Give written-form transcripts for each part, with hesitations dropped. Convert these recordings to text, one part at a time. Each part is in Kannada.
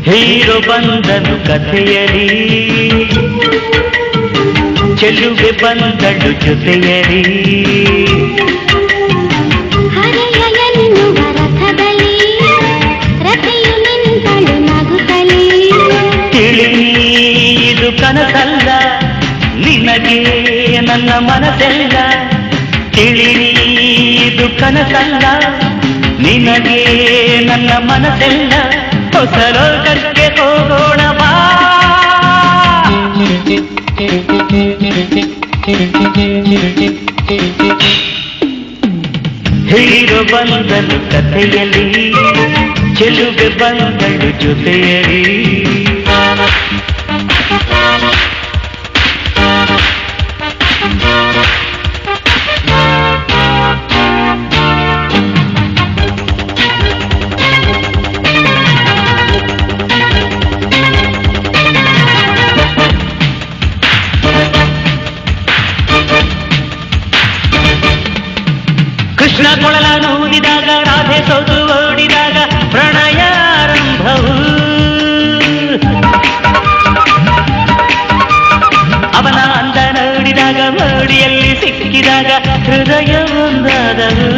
ಹೀರೋ ಬಂದನು ಕಥೆಯಲಿ, ಚೆಲುವೆ ಬಂದಳು ಜೊತೆಯಲಿ, ಹರೆಯ ಎನ್ನುವ ರಥದಲ್ಲಿ ರಥೆಯು ನಿಂತಳು ನಗುತ್ತಲೇ. ತಿಳಿ ಇದು ಕನಸಲ್ಲ, ನಿನಗೆ ನನ್ನ ಮನಸ್ಸೆಲ್ಲ. ತಿಳಿ ಇದು ಕನಸಲ್ಲ, ನಿನಗೆ ನನ್ನ ಮನಸ್ಸೆಲ್ಲ. ಹೊಸ ಲೋಕಕ್ಕೆ ಹೋಗೋಣ ಬಾ. ಹೀರೋ ಬಂದನು ಕಥೆಯಲ್ಲಿ, ಚೆಲುವೆ ಬಂದಳು ಜೊತೆಯಲಿ. ಕೃಷ್ಣ ಕೊಳಲ ನೂದಿದಾಗ, ರಾಧೆ ಸೋತು ಓಡಿದಾಗ ಪ್ರಣಯ ಆರಂಭವು. ಅವನ ಅಂದ ನೋಡಿದಾಗ, ಮೋಡಿಯಲ್ಲಿ ಸಿಕ್ಕಿದಾಗ ಹೃದಯ ಒಂದಾದವು.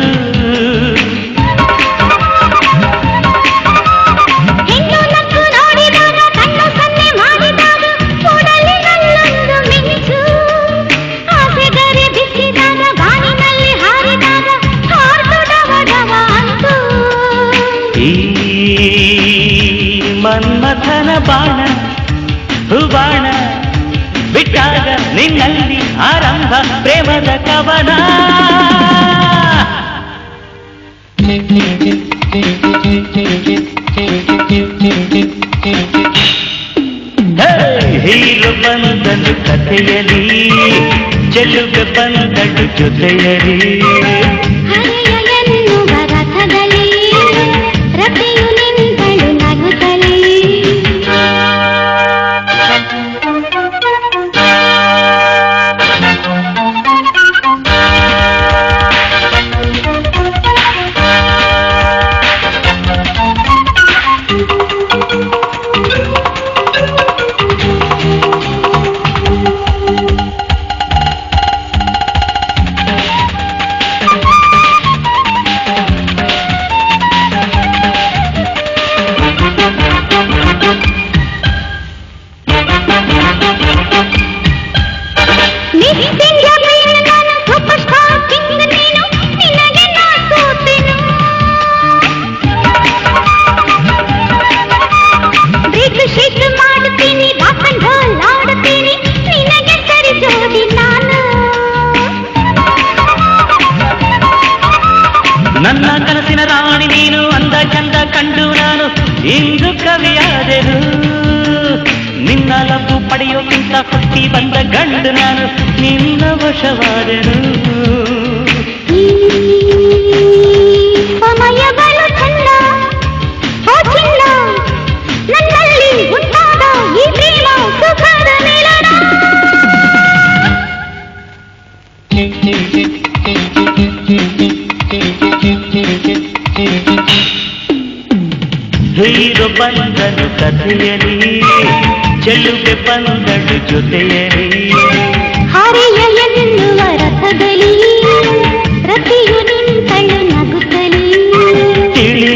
ಮನ್ಮಥನ ಬಾಣ ಹೂಬಾಣ ಬಿಟ್ಟಾಗ ನಿನ್ನಲ್ಲಿ ಆರಂಭ ಪ್ರೇಮದ ಕವನ. ಹೀರೋ ಬಂದನು ಕಥೆಯಲಿ, ಚೆಲುವೆ ಬಂದಳು ಜೊತೆಯಲಿ. ಹರೆಯ ಎನ್ನುವ ರಥದಲ್ಲಿ ರಥೆಯು ನಿಂತಳು ನಗುತ್ತಲೇ. ನನ್ನ ಕನಸಿನ ರಾಣಿ ನೀನು, ಅಂದ ಚಂದ ಕಂಡು ನಾನು ಇಂದು ಕವಿಯಾದೆನು. ನಿನ್ನ ಲಬ್ಬು ಪಡೆಯೋಕ್ಕಿಂತ ಹುಟ್ಟಿ ಬಂದ ಗಂಡು ನಾನು, ನಿನ್ನ ವಶವಾದೆನು. ಸಮಯಗಳು ಚಂದ ಓ ಚಿನ್ನ, ನನ್ನಲ್ಲಿ ಉಂಟಾದ ಈ ಪ್ರೇಮ ಸುಖದ ಮಿಲನ. ಹೀರೋ ಬಂದನು ಕಥೆಯಲಿ, ಚೆಲುವೆ ಬಂದಳು ಜೊತೆಯಲಿ. ಹರೆಯ ಎನ್ನುವ ರಥದಲ್ಲಿ ರಥೆಯು ನಿಂತಳು ನಗುತ್ತಲೇ. ತಿಳಿ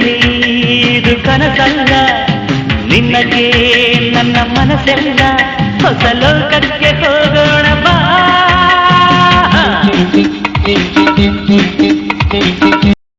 ಇದು ಕನಸಲ್ಲ, ನಿನಗೆ ನನ್ನ ಮನಸ್ಸೆಲ್ಲ. ಹೊಸ ಲೋಕಕ್ಕೆ ಹೋಗ